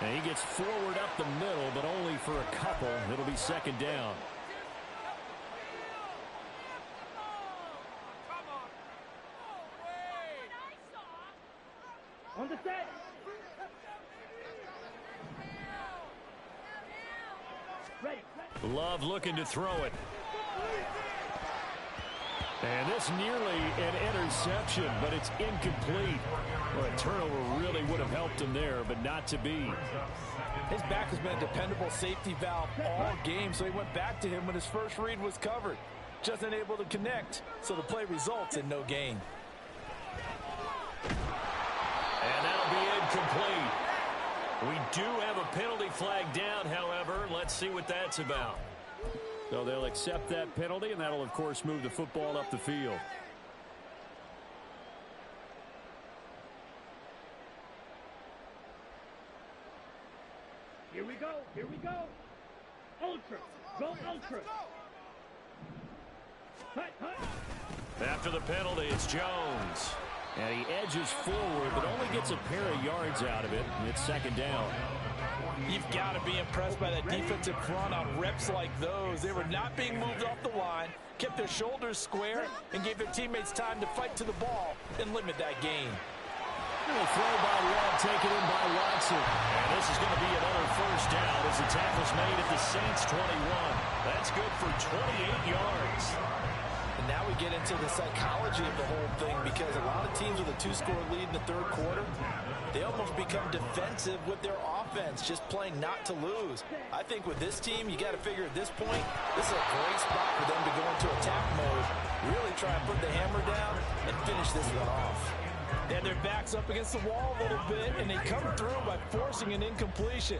And he gets forward up the middle, but only for a couple. It'll be second down. On the set. Ready. Love looking to throw it. And this nearly an interception, but it's incomplete. Well, a turnover really would have helped him there, but not to be. His back has been a dependable safety valve all game, so he went back to him when his first read was covered. Just unable to connect, so the play results in no gain. And that'll be incomplete. We do have a penalty flag down, however. Let's see what that's about. So they'll accept that penalty, and that'll, of course, move the football up the field. Here we go. Here we go. Ultra. Go ultra. Hut, hut. After the penalty, it's Jones. And he edges forward, but only gets a pair of yards out of it. And it's second down. You've got to be impressed by that defensive front on reps like those. They were not being moved off the line, kept their shoulders square, and gave their teammates time to fight to the ball and limit that gain. And a throw by Webb, taken in by Watson. And this is going to be another first down as the tackle's made at the Saints' 21. That's good for 28 yards. And now we get into the psychology of the whole thing, because a lot of teams with a two-score lead in the third quarter, they almost become defensive with their offense, just playing not to lose. I think with this team, you got to figure at this point, this is a great spot for them to go into attack mode, really try and put the hammer down and finish this one off. They had their backs up against the wall a little bit, and they come through by forcing an incompletion.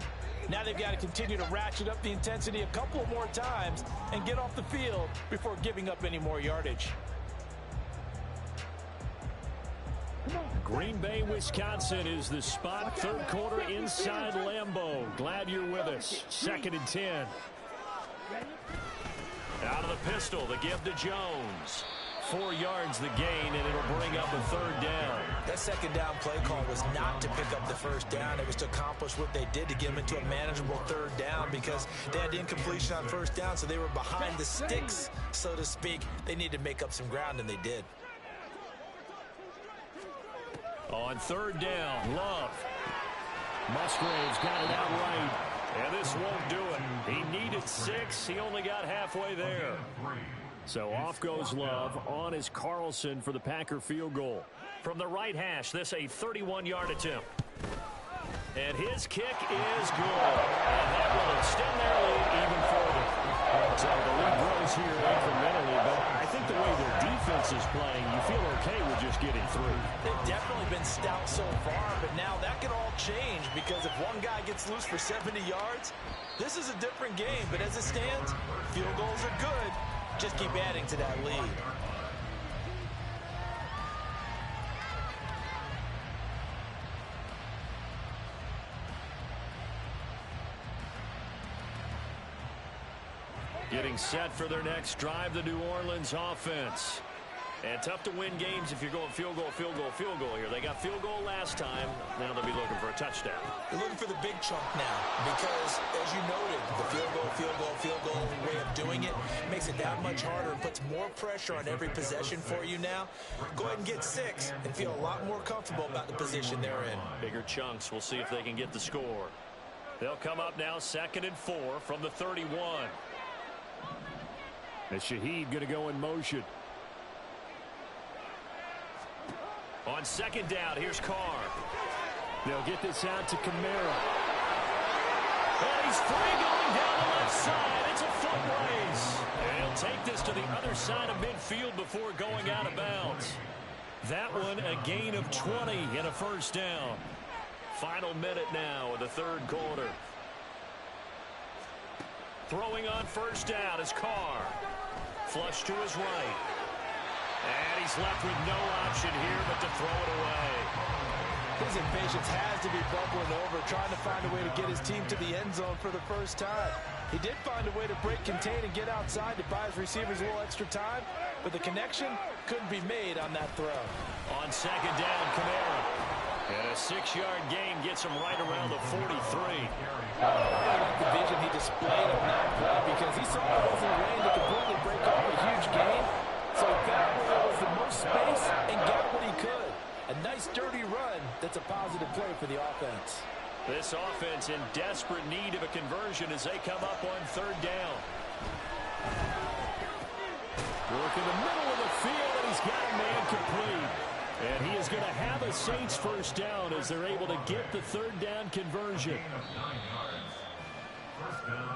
Now they've got to continue to ratchet up the intensity a couple more times and get off the field before giving up any more yardage. Green Bay, Wisconsin is the spot. Third quarter inside Lambeau. Glad you're with us. 2nd and 10. Out of the pistol, the give to Jones. 4 yards the gain, and it'll bring up a third down. That second down play call was not to pick up the first down. It was to accomplish what they did, to get them into a manageable third down, because they had the incompletion on first down, so they were behind the sticks, so to speak. They needed to make up some ground, and they did. On third down, Love. Musgrave's got it out right, and this won't do it. He needed 6. He only got halfway there. So off goes Love. On is Carlson for the Packer field goal. From the right hash, this a 31-yard attempt. And his kick is good. And that will extend their lead even further. So the lead grows here incrementally, but I think the way their defense is playing, you feel okay with just getting through. They've definitely been stout so far, but now that can all change, because if one guy gets loose for 70 yards, this is a different game. But as it stands, field goals are good. Just keep adding to that lead. Getting set for their next drive, the New Orleans offense. And tough to win games if you're going field goal, field goal, field goal here. They got field goal last time. Now they'll be looking for a touchdown. They're looking for the big chunk now, because, as you noted, the field goal way of doing it makes it that much harder and puts more pressure on every possession for you now. Go ahead and get 6 and feel a lot more comfortable about the position they're in. Bigger chunks. We'll see if they can get the score. They'll come up now 2nd and 4 from the 31. And Shaheed going to go in motion. On 2nd down, here's Carr. They'll get this out to Kamara. And he's free going down the left side. It's a foot race. And he'll take this to the other side of midfield before going out of bounds. That one a gain of 20 and a first down. Final minute now of the 3rd quarter. Throwing on 1st down is Carr. Flush to his right. And he's left with no option here but to throw it away. His impatience has to be bubbling over, trying to find a way to get his team to the end zone for the first time. He did find a way to break, contain, and get outside to buy his receivers a little extra time, but the connection couldn't be made on that throw. On 2nd down, Kamara. And a 6-yard gain gets him right around the 43. I like the vision he displayed on that play because he saw there wasn't a lane to completely break off a huge gain. So he found where there was the most space and got what he could. A nice dirty run that's a positive play for the offense. This offense in desperate need of a conversion as they come up on 3rd down. Work in the middle of the field, and he's got a man complete. And he is going to have a Saints first down as they're able to get the 3rd down conversion.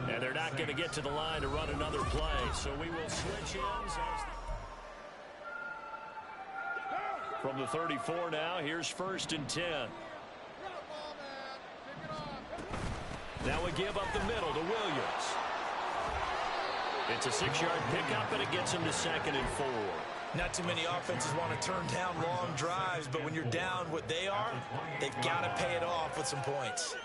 And they're not going to get to the line to run another play, so we will switch ends. From the 34 now, here's 1st and 10. Now we give up the middle to Williams. It's a 6-yard pickup, and it gets him to 2nd and 4. Not too many offenses want to turn down long drives, but when you're down what they are, they've got to pay it off with some points.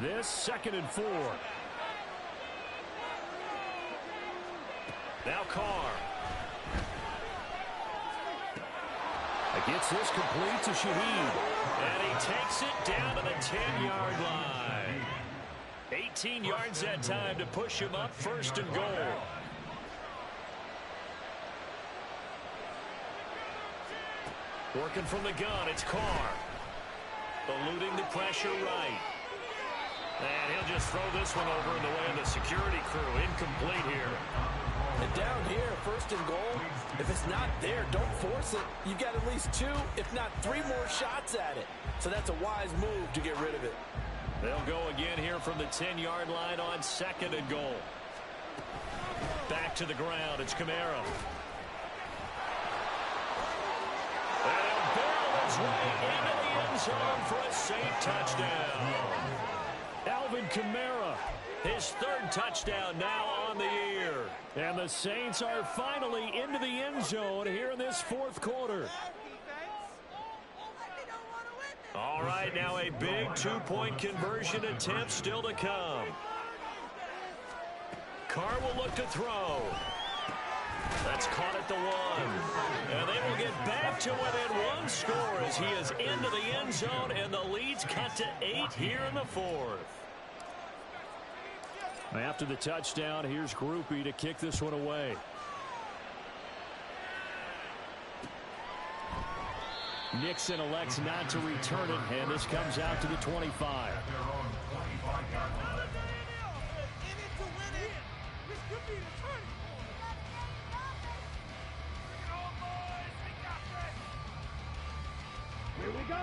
This 2nd and 4. Now Carr. Gets this complete to Shaheed. And he takes it down to the 10-yard line. 18 yards that time to push him up 1st and goal. Working from the gun, it's Carr. Eluding the pressure right. And he'll just throw this one over in the way of the security crew. Incomplete here. And down here, 1st and goal, if it's not there, don't force it. You've got at least 2, if not 3 more shots at it. So that's a wise move to get rid of it. They'll go again here from the 10-yard line on 2nd and goal. Back to the ground, it's Kamara. And he'll barrel his way into the end zone for a Saint touchdown. Alvin Kamara. His 3rd touchdown now on the year. And the Saints are finally into the end zone here in this 4th quarter. All right, now a big 2-point conversion attempt still to come. Carr will look to throw. That's caught at the 1. And they will get back to within 1 score as he is into the end zone, and the lead's cut to 8 here in the 4th. After the touchdown, here's Groupie to kick this one away. Nixon elects not to return it, and this comes out to the 25. Here we go.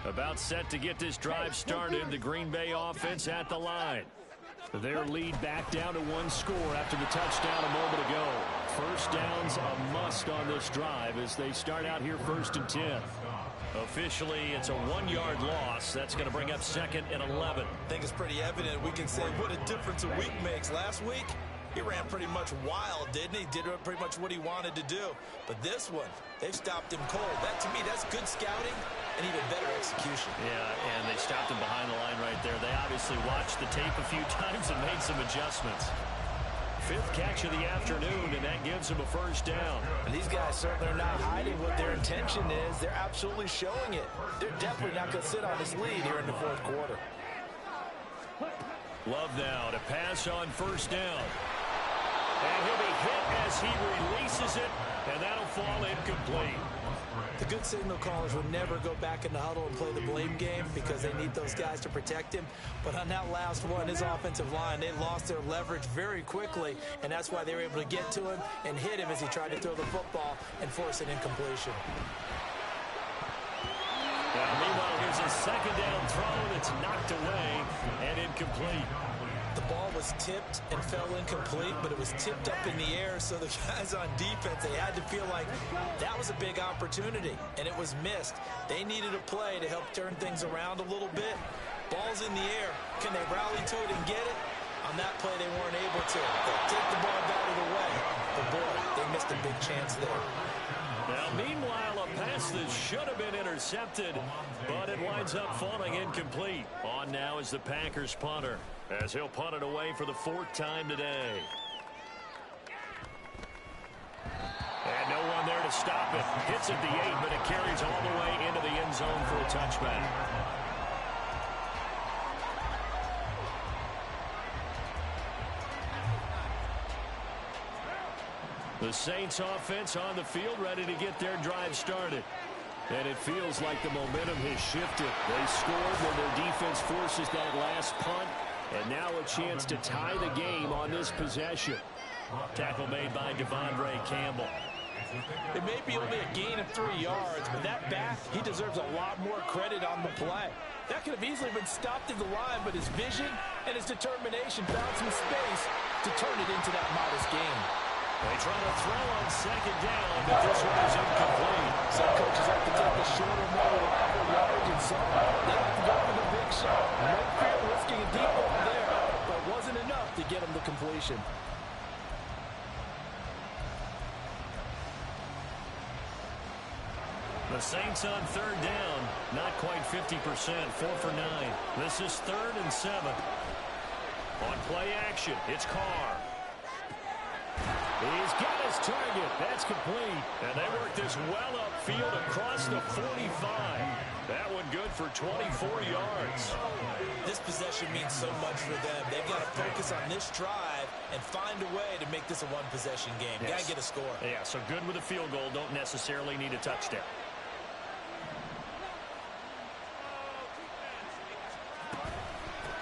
About set to get this drive started, the Green Bay offense at the line. Their lead back down to 1 score after the touchdown a moment ago. First down's a must on this drive as they start out here 1st and 10. Officially, it's a 1-yard loss. That's going to bring up 2nd and 11. I think it's pretty evident. We can say what a difference a week makes. Last week, he ran pretty much wild, didn't he? Did pretty much what he wanted to do. But this one, they've stopped him cold. That, to me, that's good scouting and even better execution. Yeah, and they stopped him behind the line right there. They obviously watched the tape a few times and made some adjustments. 5th catch of the afternoon, and that gives him a first down. And these guys certainly are not hiding what their intention is. They're absolutely showing it. They're definitely not going to sit on this lead here in the 4th quarter. Love now to pass on first down. And he'll be hit as he releases it, and that'll fall incomplete. The good signal callers would never go back in the huddle and play the blame game because they need those guys to protect him. But on that last one, his offensive line, they lost their leverage very quickly, and that's why they were able to get to him and hit him as he tried to throw the football and force an incompletion. Meanwhile, here's a second down throw that's knocked away and incomplete. The ball was tipped and fell incomplete, but it was tipped up in the air, so the guys on defense, they had to feel like that was a big opportunity, and it was missed. They needed a play to help turn things around a little bit. Ball's in the air. Can they rally to it and get it? On that play, they weren't able to. They take the ball out of the way. But, boy, they missed a big chance there. Now, meanwhile, a pass that should have been intercepted, but it winds up falling incomplete. On now is the Packers punter, as he'll punt it away for the 4th time today. And no one there to stop it. Hits at the 8, but it carries all the way into the end zone for a touchback. The Saints offense on the field, ready to get their drive started. And it feels like the momentum has shifted. They scored when their defense forces that last punt. And now a chance to tie the game on this possession. Tackle made by Devondre Campbell. It may be only a gain of 3 yards, but that back, he deserves a lot more credit on the play. That could have easily been stopped in the line, but his vision and his determination found some space to turn it into that modest gain. They try to throw on second down, but this one is incomplete. Some coaches like to take the shorter, more reliable yardage, and some they like to go for the big shot. No fear risking a deep one there, but it wasn't enough to get him the completion. The Saints on 3rd down, not quite 50%, 4 for 9. This is 3rd and 7. On play action, it's Carr. He's got his target. That's complete. And they work this well upfield across the 45. That one good for 24 yards. This possession means so much for them. They've got to focus on this drive and find a way to make this a one-possession game. Yes. Got to get a score. Yeah, so good with a field goal. Don't necessarily need a touchdown.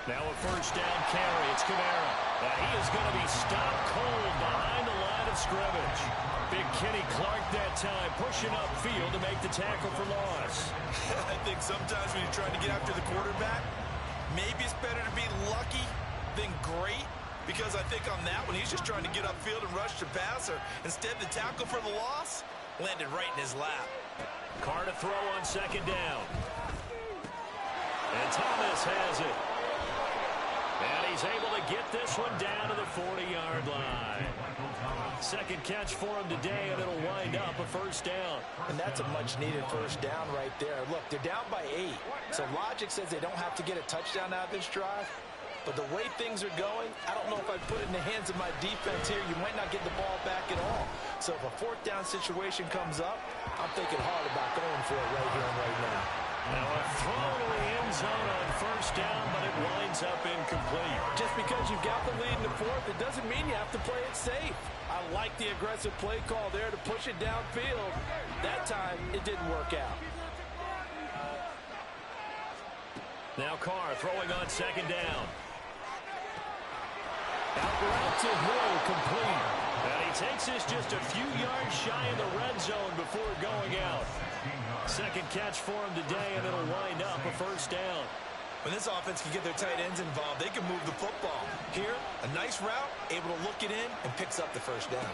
Now a 1st down carry. It's Kamara. And he is going to be stopped cold behind the line of scrimmage. Big Kenny Clark that time pushing upfield to make the tackle for loss. I think sometimes when you're trying to get after the quarterback, maybe it's better to be lucky than great. Because I think on that one, he's just trying to get upfield and rush the passer. Instead, the tackle for the loss landed right in his lap. Carr to throw on 2nd down. And Thomas has it. And he's able to get this one down to the 40-yard line. 2nd catch for him today, and it'll wind up a 1st down. And that's a much-needed 1st down right there. Look, they're down by 8. So logic says they don't have to get a touchdown out of this drive. But the way things are going, I don't know if I put it in the hands of my defense here. You might not get the ball back at all. So if a 4th down situation comes up, I'm thinking hard about going for it right here and right now. Now a throw to the end zone on 1st down, but it winds up incomplete. Just because you've got the lead in the 4th, it doesn't mean you have to play it safe. I like the aggressive play call there to push it downfield. That time, it didn't work out. Now Carr throwing on 2nd down. Out route to Hill, complete. And he takes this just a few yards shy of the red zone before going out. 2nd catch for him today, and it'll wind up a 1st down. When this offense can get their tight ends involved, they can move the football. Here, a nice route, able to look it in, and picks up the 1st down.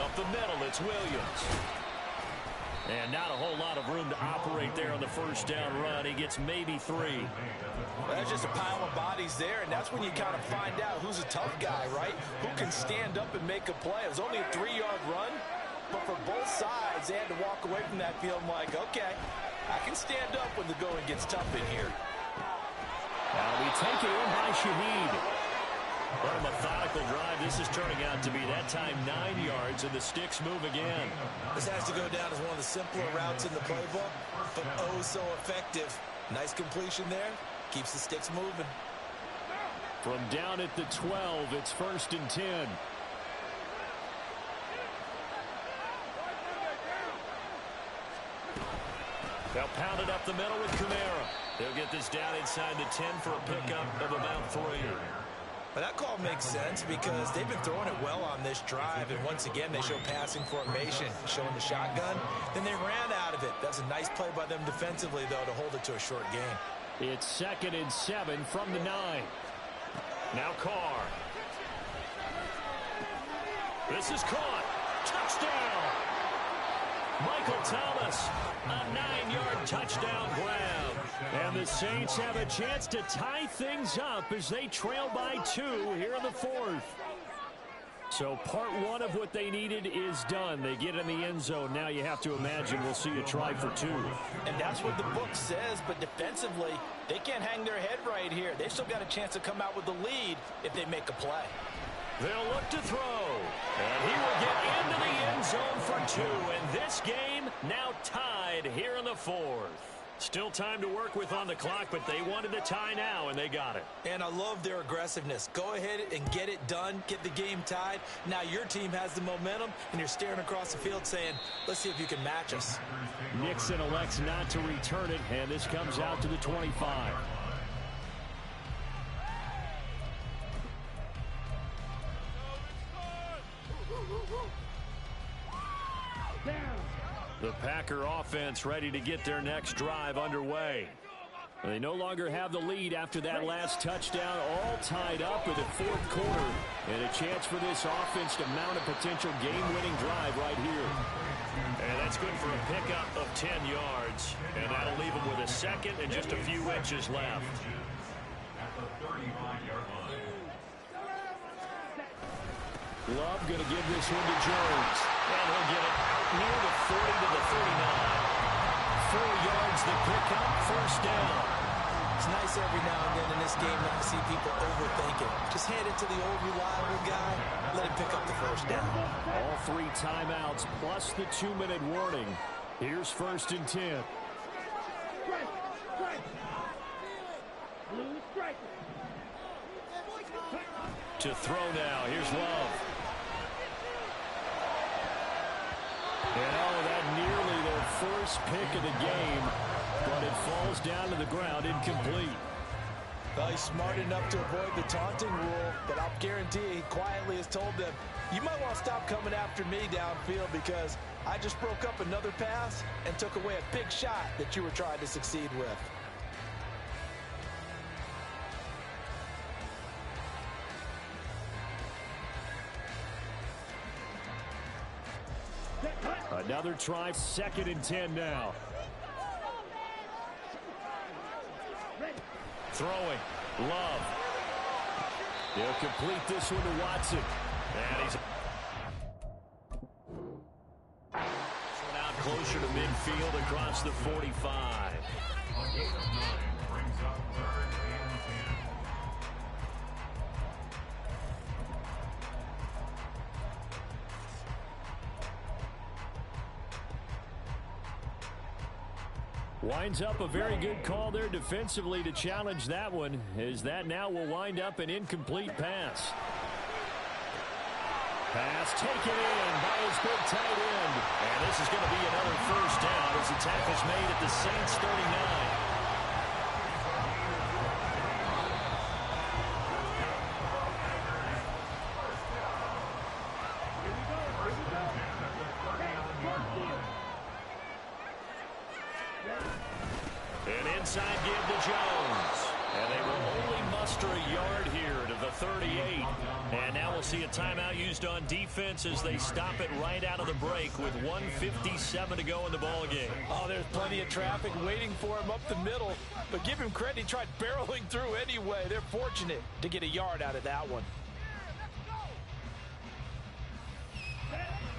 Up the middle, it's Williams. And not a whole lot of room to operate there on the 1st down run. He gets maybe 3. Well, that's just a pile of bodies there, and that's when you kind of find out who's a tough guy, right? Who can stand up and make a play. It was only a 3-yard run, but for both sides, they had to walk away from that field like, okay, I can stand up when the going gets tough in here. Now we take it in by Shaheed. What a methodical drive this is turning out to be. That time 9 yards, and the sticks move again. This has to go down as one of the simpler routes in the playbook, but oh so effective. Nice completion there. Keeps the sticks moving. From down at the 12, it's 1st and 10. They'll pound it up the middle with Kamara. They'll get this down inside the 10 for a pickup of about 3. But that call makes sense because they've been throwing it well on this drive, and once again they show passing formation, showing the shotgun. Then they ran out of it. That's a nice play by them defensively, though, to hold it to a short gain. It's 2nd and 7 from the 9. Now Carr. This is caught. Touchdown. Michael Thomas, a 9-yard touchdown grab. And the Saints have a chance to tie things up as they trail by 2 here in the 4th. So part 1 of what they needed is done. They get in the end zone. Now you have to imagine we'll see a try for 2. And that's what the book says, but defensively, they can't hang their head right here. They've still got a chance to come out with the lead if they make a play. They'll look to throw. And he will get into the end zone for 2. And this game now tied here in the 4th. Still time to work with on the clock, but they wanted a tie now, and they got it. And I love their aggressiveness. Go ahead and get it done. Get the game tied. Now your team has the momentum, and you're staring across the field saying, let's see if you can match us. Nixon elects not to return it, and this comes out to the 25. The Packer offense ready to get their next drive underway. They no longer have the lead after that last touchdown, all tied up in the 4th quarter. And a chance for this offense to mount a potential game-winning drive right here. And that's good for a pickup of 10 yards. And that'll leave them with a 2nd and just a few inches left. Love going to give this one to Jones. And he'll get it out near the 40 to the 39. 4 yards the pickup, 1st down. It's nice every now and then in this game not to see people overthink it. Just hand it to the old reliable guy. Let him pick up the 1st down. All 3 timeouts plus the 2-minute warning. Here's 1st and 10. To throw now. Here's Love. And that nearly their first pick of the game, but it falls down to the ground incomplete. Well, he's smart enough to avoid the taunting rule, but I'll guarantee he quietly has told them, you might want to stop coming after me downfield because I just broke up another pass and took away a big shot that you were trying to succeed with. Another try, 2nd and 10 now. Throwing. Love. He'll complete this one to Watson. And he's out closer to midfield across the 45. A gain of 9 brings up 3rd and 10. Winds up a very good call there defensively to challenge that one, as that now will wind up an incomplete pass. Pass taken in by his big tight end. And this is going to be another 1st down as the tackle's made at the Saints 39. Inside give to Jones. And they will only muster a yard here to the 38. And now we'll see a timeout used on defense as they stop it right out of the break with 1:57 to go in the ballgame. Oh, there's plenty of traffic waiting for him up the middle. But give him credit, he tried barreling through anyway. They're fortunate to get a yard out of that one.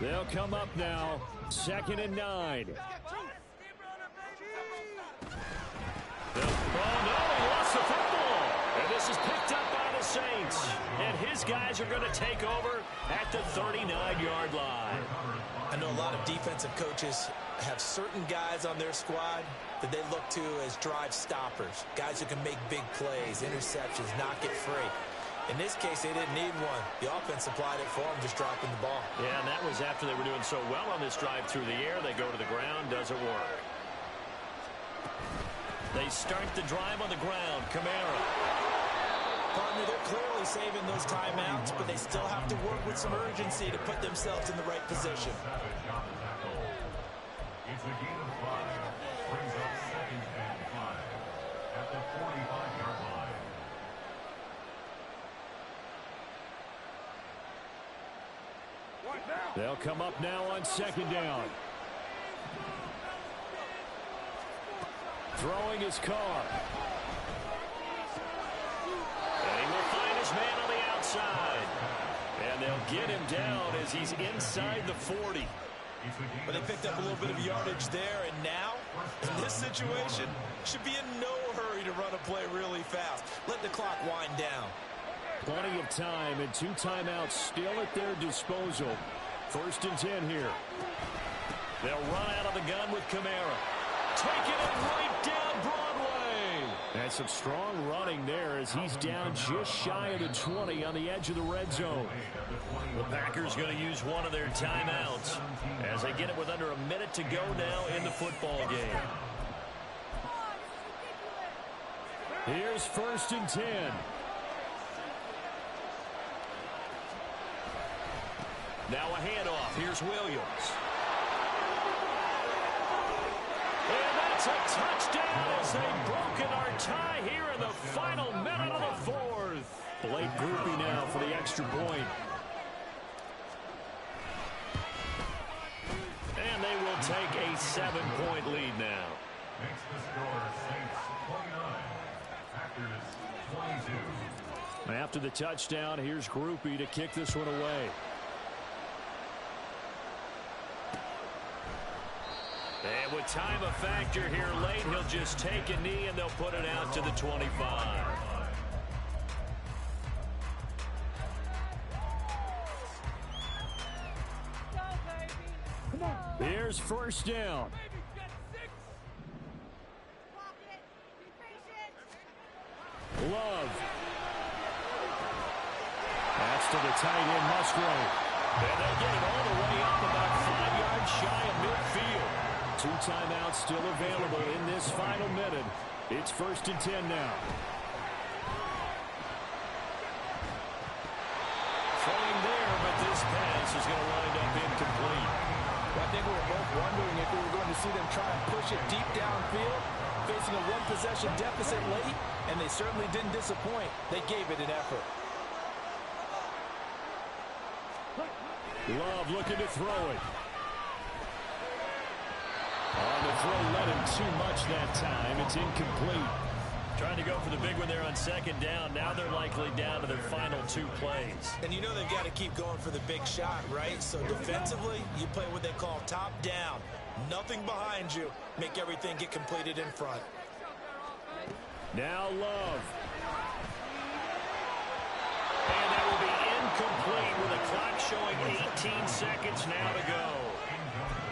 They'll come up now, 2nd and 9. Oh, no, he lost the football. And this is picked up by the Saints. And his guys are going to take over at the 39-yard line. I know a lot of defensive coaches have certain guys on their squad that they look to as drive stoppers, guys who can make big plays, interceptions, knock it free. In this case, they didn't need one. The offense supplied it for them, just dropping the ball. Yeah, and that was after they were doing so well on this drive through the air. They go to the ground, doesn't work. They start the drive on the ground. Kamara. Partner, they're clearly saving those timeouts, but they still have to work with some urgency to put themselves in the right position. It's a gain of 5. Brings up 2nd and 5 at the 45-yard line. They'll come up now on 2nd down. Throwing his car. And he will find his man on the outside. And they'll get him down as he's inside the 40. But they picked up a little bit of yardage there, and now, in this situation, should be in no hurry to run a play really fast. Let the clock wind down. Plenty of time and 2 timeouts still at their disposal. 1st and 10 here. They'll run out of the gun with Kamara. Taking it right down Broadway. And some strong running there as he's down just shy of the 20 on the edge of the red zone. The Packers going to use one of their timeouts as they get it with under a minute to go now in the football game. Here's 1st and 10. Now a handoff. Here's Williams. And that's a touchdown as they've broken our tie here in the final minute of the 4th. Blake Groupie now for the extra point. And they will take a 7-point lead now. Makes the score Saints 29, Packers 22. After the touchdown, here's Groupie to kick this one away. And with time a factor here late, he'll just take a knee and they'll put it out to the 25. Here's 1st down. Love. That's to the tight end, Musgrave. And they get it all the way up about 5 yards shy of midfield. 2 timeouts still available in this final minute. It's 1st and 10 now. Throwing there, but this pass is going to wind up incomplete. Well, I think we were both wondering if we were going to see them try and push it deep downfield, facing a 1-possession deficit late, and they certainly didn't disappoint. They gave it an effort. Love looking to throw it. On the throw, let him too much that time. It's incomplete. Trying to go for the big one there on 2nd down. Now they're likely down to their final 2 plays. And you know they've got to keep going for the big shot, right? So defensively, you play what they call top down. Nothing behind you. Make everything get completed in front. Now Love. And that will be incomplete with a clock showing 18 seconds now to go.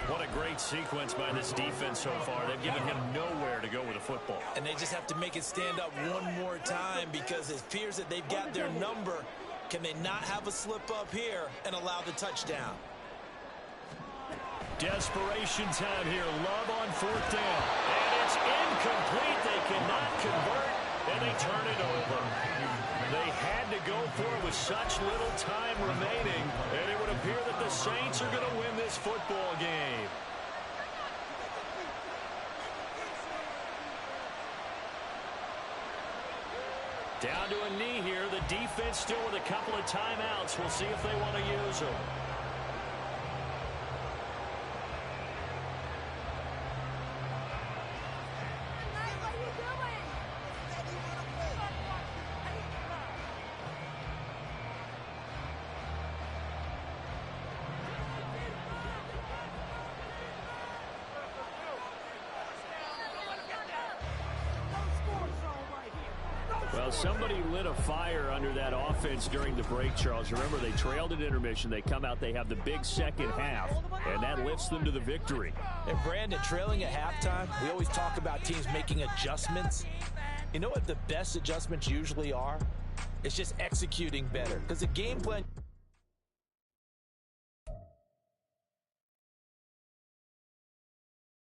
What a great sequence by this defense so far. They've given him nowhere to go with the football. And they just have to make it stand up one more time because it appears that they've got their number. Can they not have a slip up here and allow the touchdown? Desperation time here. Love on 4th down. And it's incomplete. They cannot convert, and they turn it over. They had to go for it with such little time remaining, and it would appear that the Saints are going to win this football game. Down to a knee here. The defense still with a couple of timeouts. We'll see if they want to use them. Well, somebody lit a fire under that offense during the break, Charles. Remember, they trailed at intermission. They come out, they have the big second half, and that lifts them to the victory. And Brandon, trailing at halftime, we always talk about teams making adjustments. You know what the best adjustments usually are? It's just executing better, because the game plan